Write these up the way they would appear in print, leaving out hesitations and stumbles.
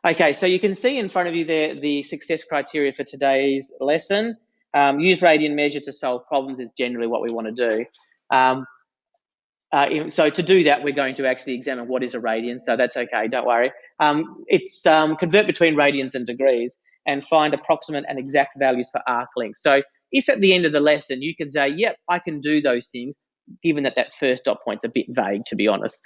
Okay, so you can see in front of you there the success criteria for today's lesson. Use Radian measure to solve problems is generally what we want to do. So to do that, we're going to actually examine what is a radian. So that's okay, don't worry. It's convert between radians and degrees and find approximate and exact values for arc length. So if at the end of the lesson you can say, yep, I can do those things, given that that first dot point's a bit vague, to be honest.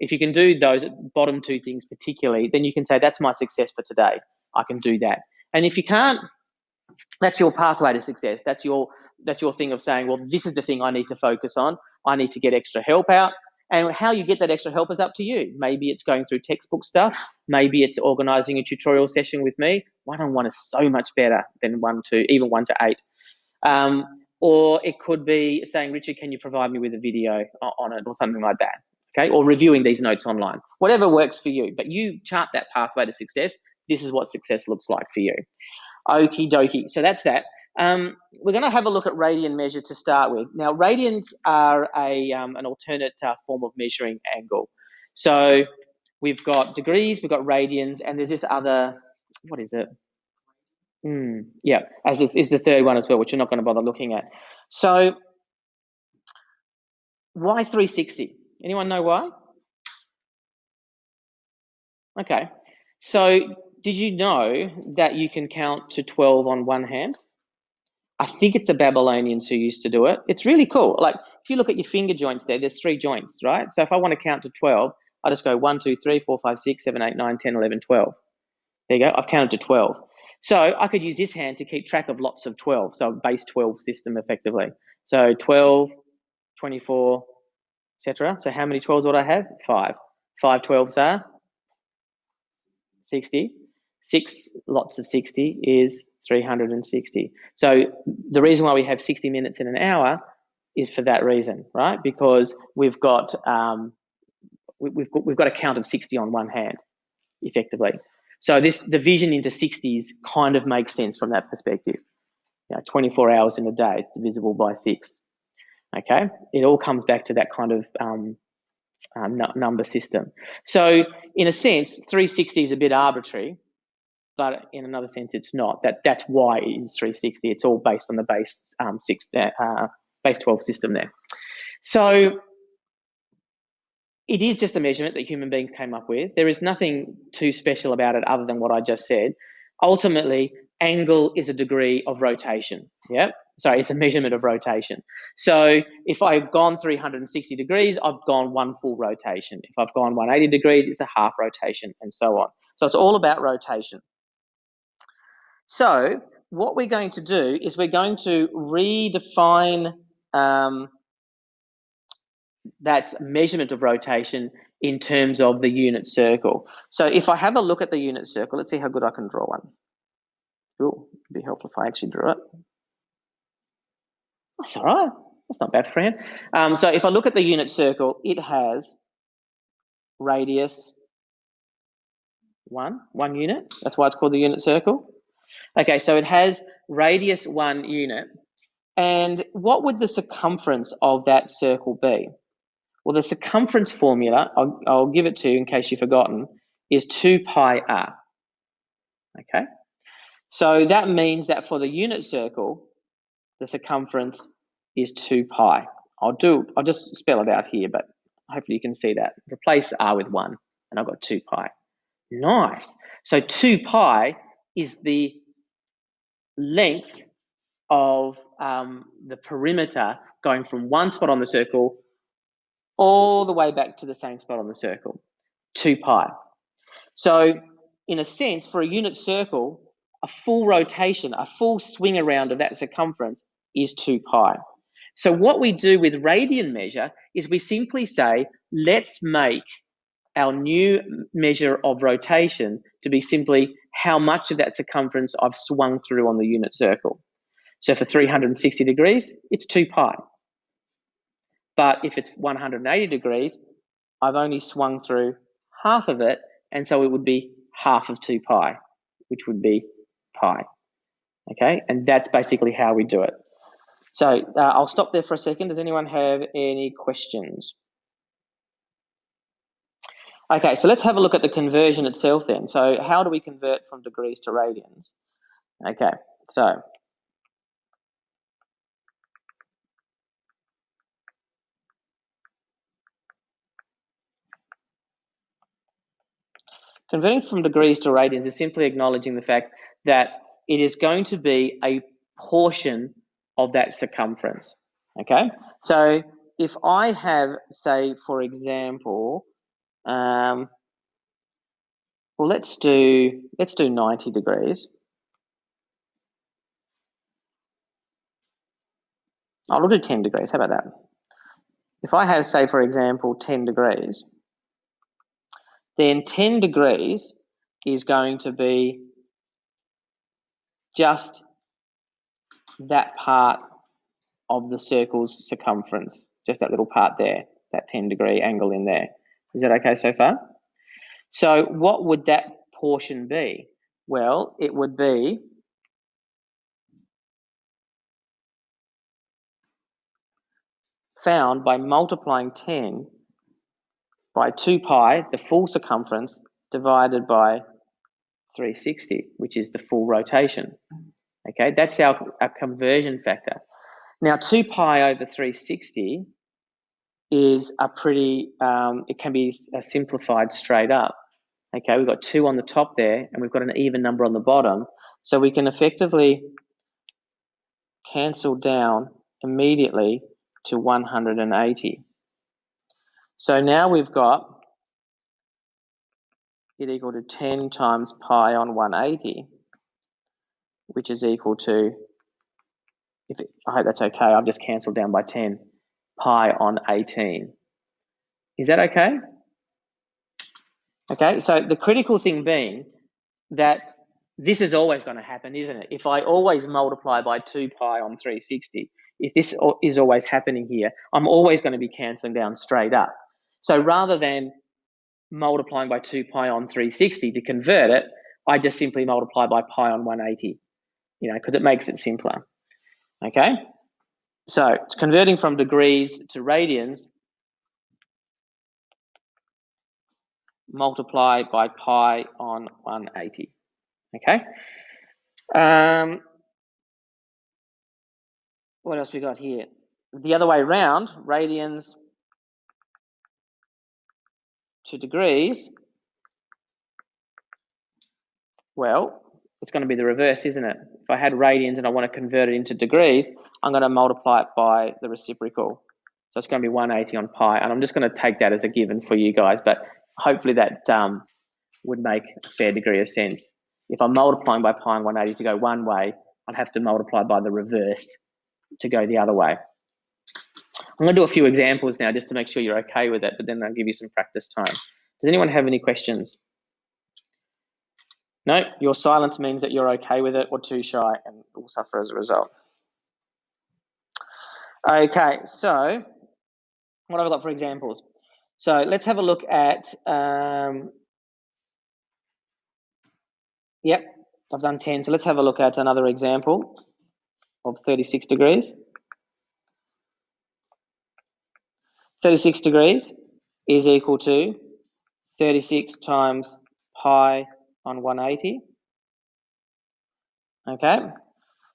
If you can do those bottom two things particularly, then you can say that's my success for today. I can do that. And if you can't, that's your pathway to success. That's your thing of saying, well, this is the thing I need to focus on. I need to get extra help out. And how you get that extra help is up to you. Maybe it's going through textbook stuff. Maybe it's organizing a tutorial session with me. One-on-one is so much better than even 1 to 8. Or it could be saying, Richard, can you provide me with a video on it or something like that? Okay, or reviewing these notes online. Whatever works for you. But you chart that pathway to success. This is what success looks like for you. Okie dokie. So that's that. We're going to have a look at radian measure to start with. Now, radians are an alternate form of measuring angle. So we've got degrees, we've got radians, and there's this other, what is it? Yeah, as is the third one as well, which you're not going to bother looking at. So why 360? Anyone know why? Okay. So did you know that you can count to 12 on one hand? I think it's the Babylonians who used to do it. It's really cool. Like if you look at your finger joints there's 3 joints, right? So if I want to count to 12, I just go 1, 2, 3, 4, 5, 6, 7, 8, 9, 10, 11, 12. There you go. I've counted to 12. So I could use this hand to keep track of lots of 12. So a base 12 system effectively. So 12, 24, etc. So how many 12s would I have? 5. 5 12s are 60. 6 lots of 60 is 360. So the reason why we have 60 minutes in an hour is for that reason, right? Because we've got a count of 60 on one hand, effectively. So this division into 60s kind of makes sense from that perspective. 24 hours in a day, divisible by 6. Okay, it all comes back to that kind of number system. So in a sense, 360 is a bit arbitrary, but in another sense, it's not. That's why it is 360. It's all based on the base 12 system there. So it is just a measurement that human beings came up with. There is nothing too special about it other than what I just said. Ultimately, angle is a degree of rotation. Yeah. Sorry, it's a measurement of rotation. So if I've gone 360 degrees, I've gone one full rotation. If I've gone 180 degrees, it's a half rotation, and so on. So it's all about rotation. So what we're going to do is we're going to redefine that measurement of rotation in terms of the unit circle. So if I have a look at the unit circle, let's see how good I can draw one. Ooh, it'd be helpful if I actually drew it. That's all right. That's not bad, friend. So if I look at the unit circle, it has radius 1 unit. That's why it's called the unit circle. Okay, so it has radius 1 unit. And what would the circumference of that circle be? Well, the circumference formula, I'll give it to you in case you've forgotten, is 2 pi r. Okay, so that means that for the unit circle, the circumference is 2 pi. I'll just spell it out here, but hopefully you can see that. Replace r with 1, and I've got 2 pi. Nice. So 2 pi is the length of the perimeter going from one spot on the circle all the way back to the same spot on the circle, 2 pi. So in a sense, for a unit circle, a full rotation, a full swing around of that circumference is 2 pi. So what we do with radian measure is we simply say, let's make our new measure of rotation to be simply how much of that circumference I've swung through on the unit circle. So for 360 degrees, it's 2 pi. But if it's 180 degrees, I've only swung through half of it, and so it would be half of 2 pi, which would be pi. Okay, and that's basically how we do it. So I'll stop there for a second. Does anyone have any questions? Okay, so let's have a look at the conversion itself then. So how do we convert from degrees to radians? Okay, so converting from degrees to radians is simply acknowledging the fact that it is going to be a portion of that circumference. Okay, so if I have, say, for example, well, let's do 90 degrees. I'll do 10 degrees. How about that? If I have, say, for example, 10 degrees, then 10 degrees is going to be just that part of the circle's circumference, just that little part there, that 10-degree angle in there. Is that okay so far? So what would that portion be? Well, it would be found by multiplying 10 by 2 pi, the full circumference, divided by 360, which is the full rotation. Okay, that's our conversion factor. Now, 2 pi over 360 is a pretty, it can be simplified straight up. Okay, we've got 2 on the top there, and we've got an even number on the bottom. So we can effectively cancel down immediately to 180. So now we've got it equal to 10 times pi on 180, which is equal to, I hope that's okay, I've just cancelled down by 10, pi on 18. Is that okay? Okay, so the critical thing being that this is always going to happen, isn't it? If I always multiply by 2 pi on 360, if this is always happening here, I'm always going to be cancelling down straight up. So rather than multiplying by 2 pi on 360 to convert it, I just simply multiply by pi on 180, because it makes it simpler. Okay, so it's converting from degrees to radians, multiply by pi on 180. Okay. What else we got here? The other way around, radians to degrees. Well, it's going to be the reverse, isn't it? If I had radians and I want to convert it into degrees, I'm going to multiply it by the reciprocal. So it's going to be 180 on pi, and I'm just going to take that as a given for you guys, but hopefully that would make a fair degree of sense. If I'm multiplying by pi on 180 to go one way, I'd have to multiply by the reverse to go the other way. I'm going to do a few examples now just to make sure you're okay with it, but then I'll give you some practice time. Does anyone have any questions? No, your silence means that you're okay with it or too shy and will suffer as a result. Okay, so what have I got for examples? So let's have a look at, yep, I've done 10. So let's have a look at another example of 36 degrees. 36 degrees is equal to 36 times pi on 180. Okay,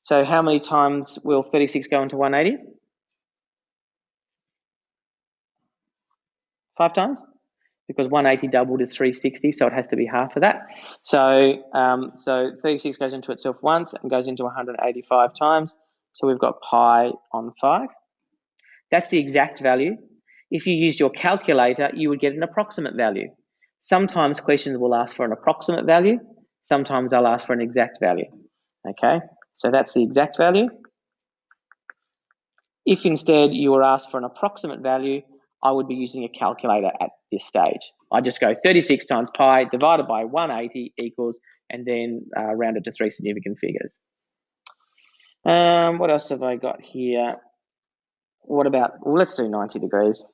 so how many times will 36 go into 180? 5 times, because 180 doubled is 360, so it has to be half of that. So, so 36 goes into itself once and goes into 185 times. So we've got pi on 5. That's the exact value. If you used your calculator, you would get an approximate value. Sometimes questions will ask for an approximate value. Sometimes they'll ask for an exact value. Okay, so that's the exact value. If instead you were asked for an approximate value, I would be using a calculator at this stage. I just go 36 times pi divided by 180 equals, and then round it to 3 significant figures. What else have I got here? What about, well, let's do 90 degrees.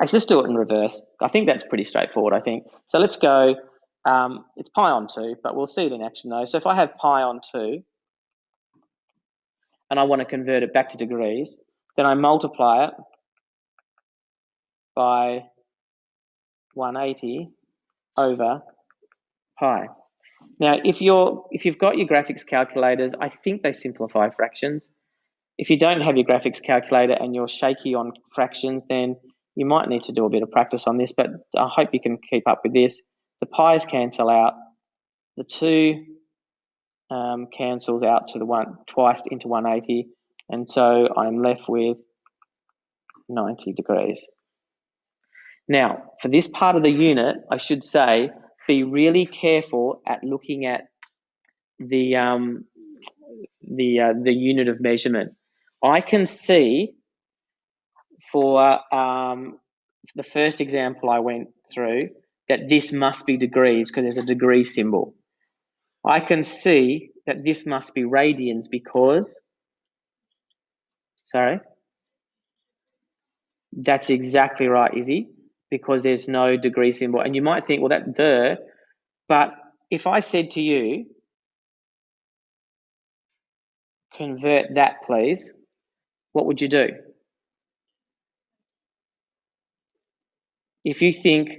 Actually, let's do it in reverse. I think that's pretty straightforward, I think. So let's go, it's pi on 2, but we'll see it in action though. So if I have pi on 2, and I want to convert it back to degrees, then I multiply it by 180 over pi. Now, if you've got your graphics calculators, I think they simplify fractions. If you don't have your graphics calculator and you're shaky on fractions, then you might need to do a bit of practice on this, but I hope you can keep up with this. The pi's cancel out. The 2 cancels out to the 1 twice into 180, and so I'm left with 90 degrees. Now, for this part of the unit, I should say, be really careful at looking at the unit of measurement. I can see for the first example I went through that this must be degrees because there's a degree symbol. I can see that this must be radians because, sorry, that's exactly right, Izzy, because there's no degree symbol. And you might think, well, that's duh, but if I said to you, convert that, please, what would you do? If you think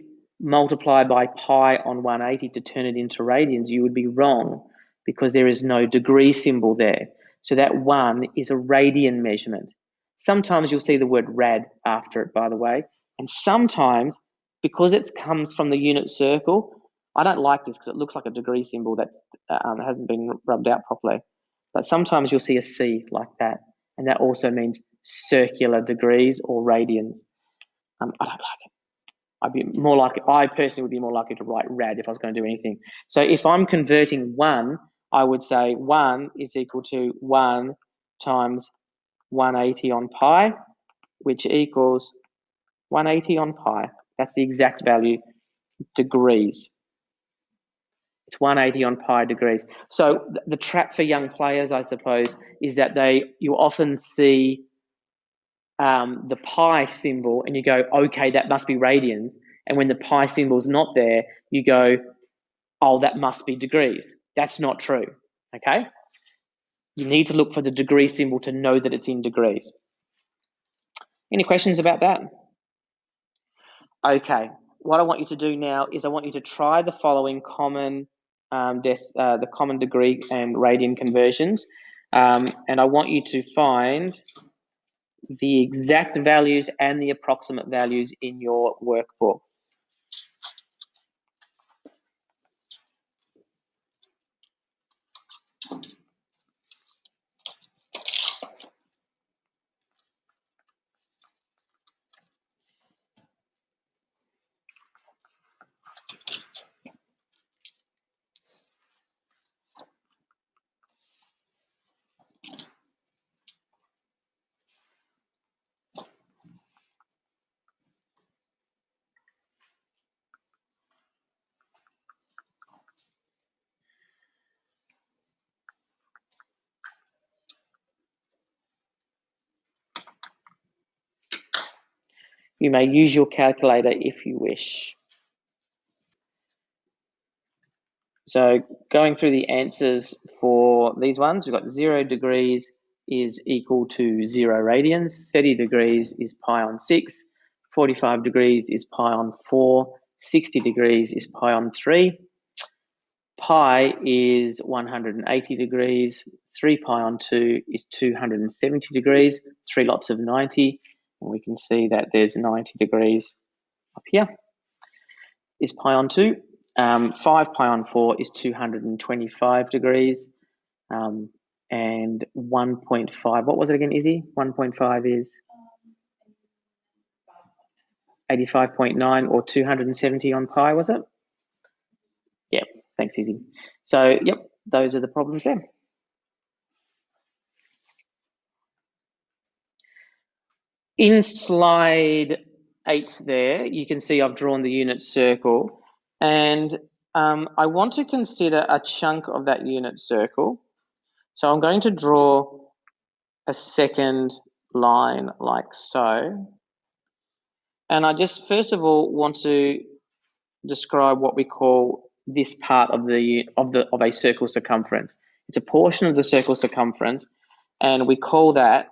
multiply by pi on 180 to turn it into radians, you would be wrong because there is no degree symbol there. So that 1 is a radian measurement. Sometimes you'll see the word rad after it, by the way. And sometimes, because it comes from the unit circle, I don't like this because it looks like a degree symbol that hasn't been rubbed out properly. But sometimes you'll see a C like that. And that also means circular degrees or radians. I don't like it. I personally would be more likely to write rad if I was going to do anything. So if I'm converting 1, I would say 1 is equal to 1 times 180 on pi, which equals 180 on pi. That's the exact value, degrees. It's 180 on pi degrees. So the trap for young players, I suppose, is that you often see the pi symbol and you go, okay, that must be radians. And when the pi symbol's not there, you go, oh, that must be degrees. That's not true, okay? You need to look for the degree symbol to know that it's in degrees. Any questions about that? Okay, what I want you to do now is I want you to try the following common the common degree and radian conversions, and I want you to find the exact values and the approximate values in your workbook. You may use your calculator if you wish. So going through the answers for these ones, we've got 0 degrees is equal to 0 radians, 30 degrees is pi on 6, 45 degrees is pi on 4, 60 degrees is pi on 3, pi is 180 degrees, 3 pi on 2 is 270 degrees, 3 lots of 90, and we can see that there's 90 degrees up here, is pi on 2. 5 pi on 4 is 225 degrees, and 1.5, what was it again, Izzy? 1.5 is 85.9 or 270 on pi, was it? Yep, thanks, Izzy. So, yep, those are the problems there. In slide 8 there, you can see I've drawn the unit circle, and I want to consider a chunk of that unit circle. So I'm going to draw a second line like so. And I just first of all want to describe what we call this part of a circle circumference. It's a portion of the circle circumference, and we call that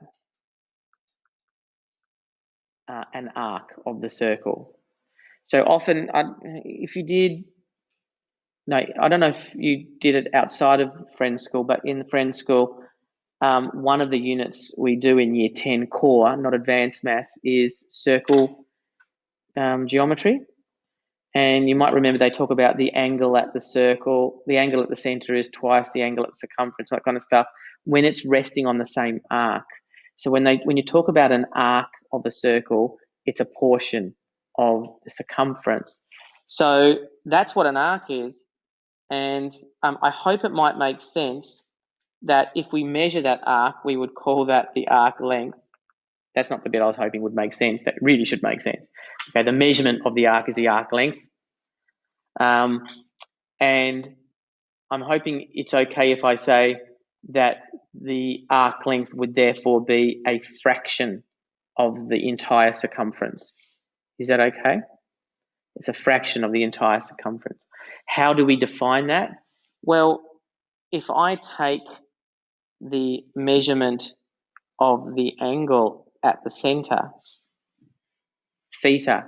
an arc of the circle. So often, if you did, no, I don't know if you did it outside of Friends School, but in the Friends School, one of the units we do in Year 10 core, not advanced maths, is circle geometry. And you might remember they talk about the angle at the circle. The angle at the center is twice the angle at the circumference, that kind of stuff, when it's resting on the same arc. So when you talk about an arc of a circle, it's a portion of the circumference. So that's what an arc is. And I hope it might make sense that if we measure that arc, we would call that the arc length. That's not the bit I was hoping would make sense. That really should make sense. Okay, the measurement of the arc is the arc length. And I'm hoping it's okay if I say that the arc length would therefore be a fraction of the entire circumference. Is that okay? It's a fraction of the entire circumference. How do we define that? Well, if I take the measurement of the angle at the center, theta,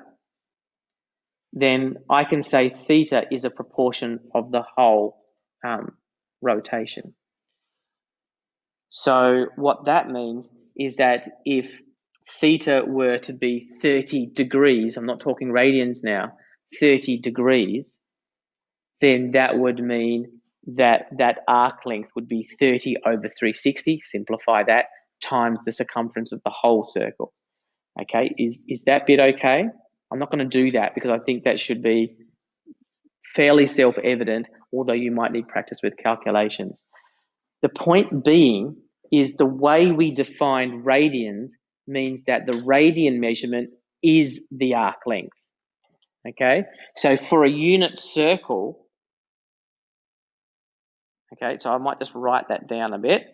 then I can say theta is a proportion of the whole rotation. So what that means is that if theta were to be 30 degrees, I'm not talking radians now, 30 degrees, then that would mean that that arc length would be 30 over 360, simplify that, times the circumference of the whole circle. Okay, is that bit okay? I'm not going to do that because I think that should be fairly self-evident, although you might need practice with calculations. The point being is the way we define radians means that the radian measurement is the arc length. Okay, so for a unit circle, okay, so I might just write that down a bit.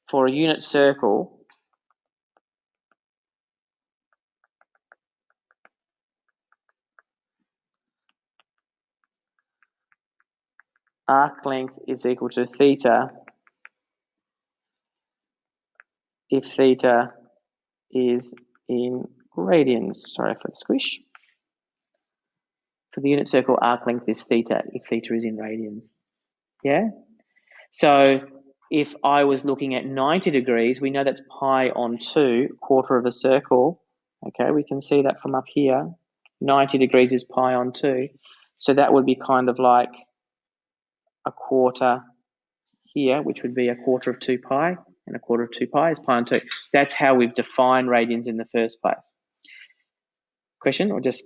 For a unit circle, arc length is equal to theta if theta is in radians. Sorry for the squish. For the unit circle, arc length is theta if theta is in radians. Yeah? So if I was looking at 90 degrees, we know that's pi on 2, quarter of a circle. Okay, we can see that from up here. 90 degrees is pi on 2. So that would be kind of like a quarter here, which would be a quarter of 2 pi, and a quarter of 2 pi is pi on 2. That's how we've defined radians in the first place. Question or just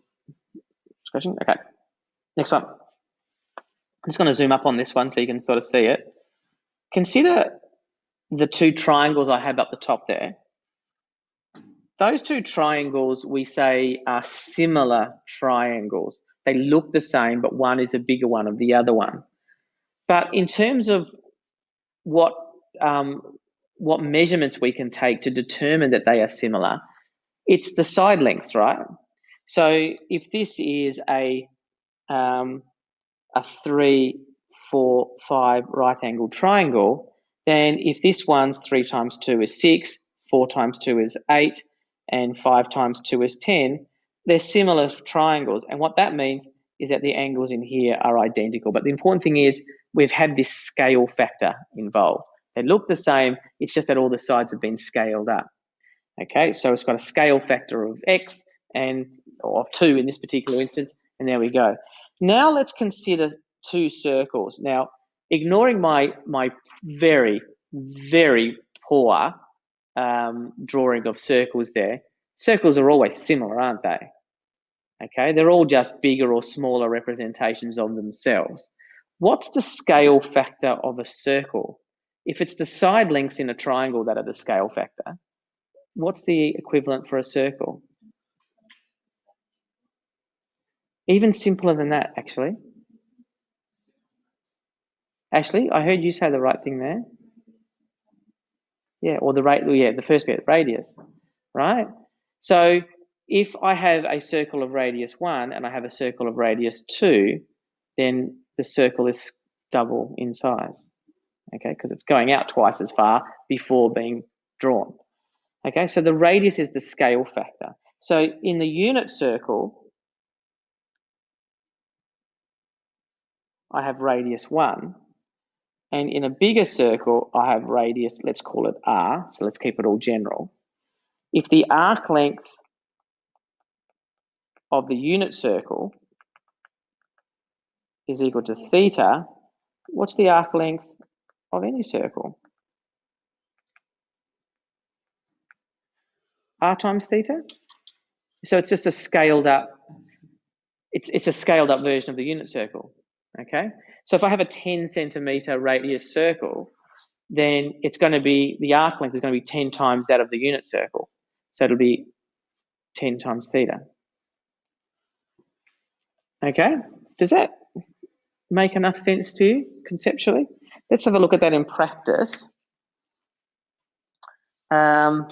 question? Okay. Next one. I'm just going to zoom up on this one so you can sort of see it. Consider the two triangles I have up the top there. Those two triangles we say are similar triangles. They look the same, but one is a bigger one of the other one. But in terms of what measurements we can take to determine that they are similar, it's the side lengths, right? So if this is a 3, 4, 5 right angled triangle, then if this one's 3 times 2 is 6, 4 times 2 is 8, and 5 times 2 is 10, they're similar triangles. And what that means is that the angles in here are identical. But the important thing is we've had this scale factor involved. They look the same, it's just that all the sides have been scaled up. Okay, so it's got a scale factor of x or of 2 in this particular instance, and there we go. Now let's consider two circles. Now, ignoring my very, very poor drawing of circles there, circles are always similar, aren't they? Okay, they're all just bigger or smaller representations of themselves. What's the scale factor of a circle? If it's the side lengths in a triangle that are the scale factor, what's the equivalent for a circle? Even simpler than that, actually. Ashley, I heard you say the right thing there. Yeah, or the first bit, radius, right? So if I have a circle of radius 1 and I have a circle of radius 2, then the circle is double in size, okay, because it's going out twice as far before being drawn. Okay, so the radius is the scale factor. So in the unit circle, I have radius 1. And in a bigger circle, I have radius, let's call it r. So let's keep it all general. If the arc length of the unit circle is equal to theta, what's the arc length of any circle? R times theta? So it's just a scaled up, it's a scaled up version of the unit circle, okay? So if I have a 10 centimeter radius circle, then it's going to be, the arc length is going to be 10 times that of the unit circle. So it'll be 10 times theta. Okay, does that make enough sense to you conceptually? Let's have a look at that in practice. I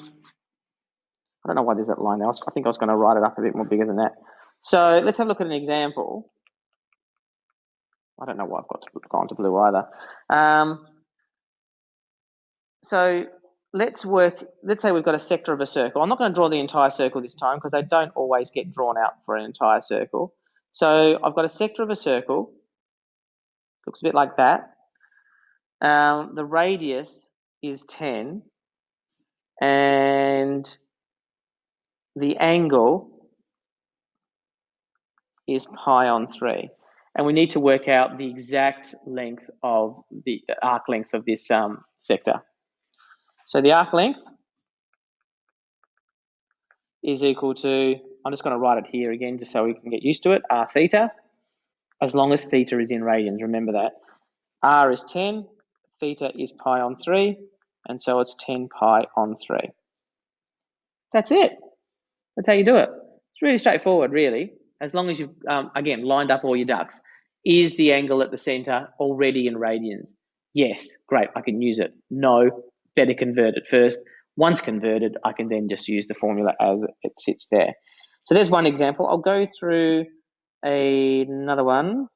don't know why there's that line there. I think I was going to write it up a bit more bigger than that. So let's have a look at an example. I don't know why I've gone to blue either. So let's say we've got a sector of a circle. I'm not going to draw the entire circle this time because they don't always get drawn out for an entire circle. So I've got a sector of a circle. Looks a bit like that. The radius is 10 and the angle is pi on 3. And we need to work out the exact length of the arc length of this sector. So the arc length is equal to, I'm just going to write it here again just so we can get used to it, r theta, as long as theta is in radians, remember that. R is 10, theta is pi on 3, and so it's 10 pi on 3. That's it. That's how you do it. It's really straightforward, really, as long as you've, again, lined up all your ducks. Is the angle at the center already in radians? Yes, great, I can use it. No, better convert it first. Once converted, I can then just use the formula as it sits there. So there's one example. I'll go through another one.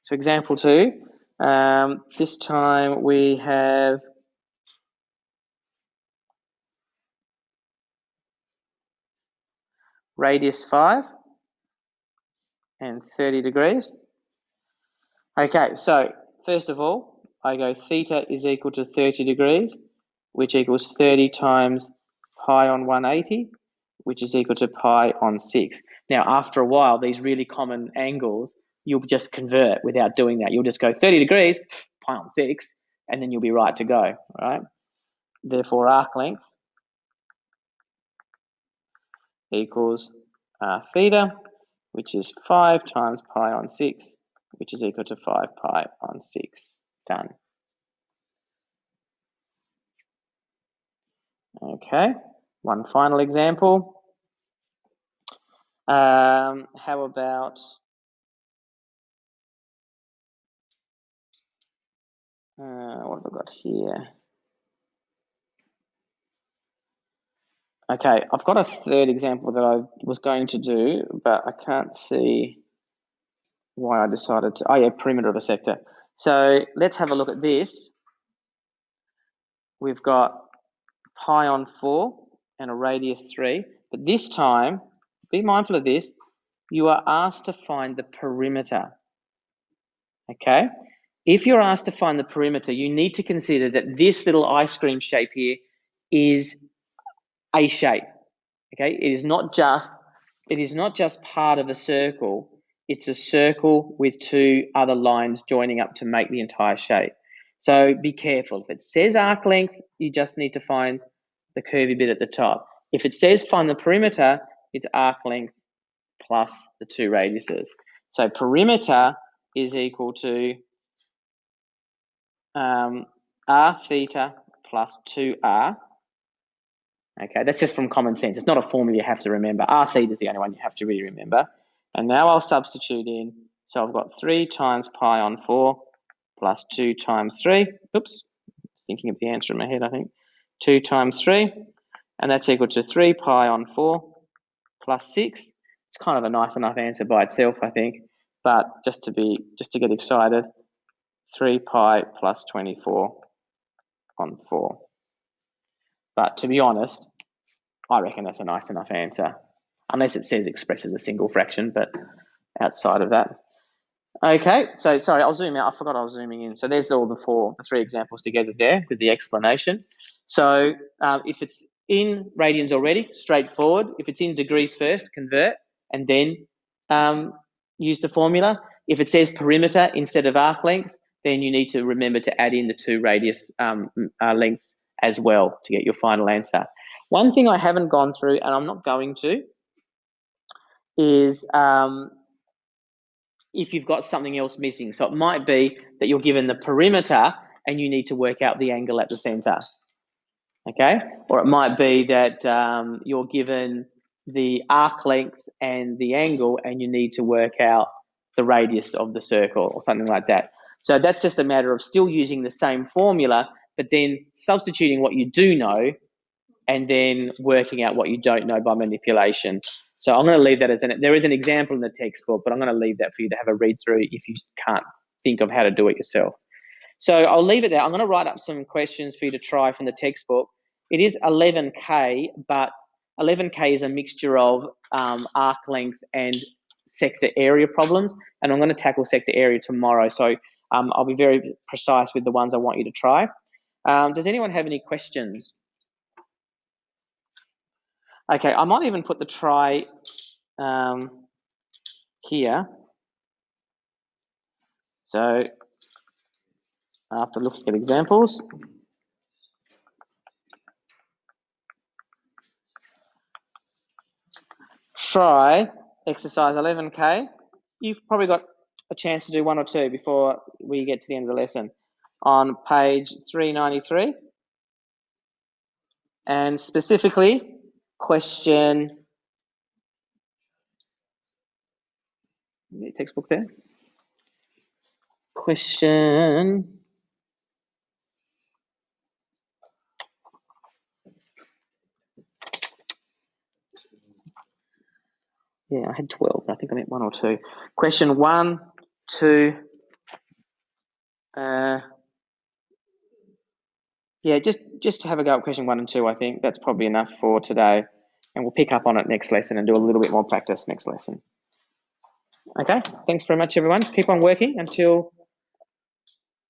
So example 2, this time we have radius 5 and 30 degrees. Okay, so first of all, I go theta is equal to 30 degrees, which equals 30 times pi on 180, which is equal to pi on 6. Now, after a while, these really common angles, you'll just convert without doing that. You'll just go 30 degrees, pi on 6, and then you'll be right to go, right? Therefore, arc length equals theta, which is 5 times pi on 6, which is equal to 5 pi on 6. Done. Okay, one final example. How about what have I got here? Okay, I've got a third example that I was going to do, but I can't see why I decided to. Oh yeah, perimeter of a sector. So let's have a look at this. We've got pi on 4 and a radius 3, but this time, be mindful of this, you are asked to find the perimeter. Okay, if you're asked to find the perimeter, you need to consider that this little ice cream shape here is a shape. Okay, it is not just part of a circle. It's a circle with 2 other lines joining up to make the entire shape. So be careful. If it says arc length, you just need to find the curvy bit at the top. If it says find the perimeter, it's arc length plus the 2 radiuses. So perimeter is equal to r theta plus 2r. Okay, that's just from common sense. It's not a formula you have to remember. R theta is the only one you have to really remember. And now I'll substitute in. So I've got 3 times pi on 4 plus 2 times 3. Oops, I was thinking of the answer in my head, I think. 2 times 3, and that's equal to 3 pi on 4 plus 6. It's kind of a nice enough answer by itself, I think. But just to get excited, 3 pi plus 24 on 4. But to be honest, I reckon that's a nice enough answer, unless it says expresses a single fraction, but outside of that. Okay, so sorry, I'll zoom out. I forgot I was zooming in. So there's all the three examples together there with the explanation. So if it's in radians already, straightforward. If it's in degrees first, convert, and then use the formula. If it says perimeter instead of arc length, then you need to remember to add in the two radius lengths as well to get your final answer. One thing I haven't gone through, and I'm not going to, is if you've got something else missing. So it might be that you're given the perimeter and you need to work out the angle at the center. Okay, or it might be that you're given the arc length and the angle and you need to work out the radius of the circle or something like that. So that's just a matter of still using the same formula, but then substituting what you do know and then working out what you don't know by manipulation. So I'm going to leave that as there is an example in the textbook, but I'm going to leave that for you to have a read through if you can't think of how to do it yourself. So I'll leave it there. I'm going to write up some questions for you to try from the textbook. It is 11K, but 11K is a mixture of arc length and sector area problems, and I'm going to tackle sector area tomorrow. So I'll be very precise with the ones I want you to try. Does anyone have any questions? Okay, I might even put the try here. So after looking at examples, try exercise 11K. You've probably got a chance to do one or two before we get to the end of the lesson. On page 393, and specifically question, textbook there, question, yeah, I had 12, I think I meant one or two. Question 1, 2, yeah, just have a go at question 1 and 2. I think that's probably enough for today, and we'll pick up on it next lesson and do a little bit more practice next lesson. Okay, thanks very much, everyone. Keep on working until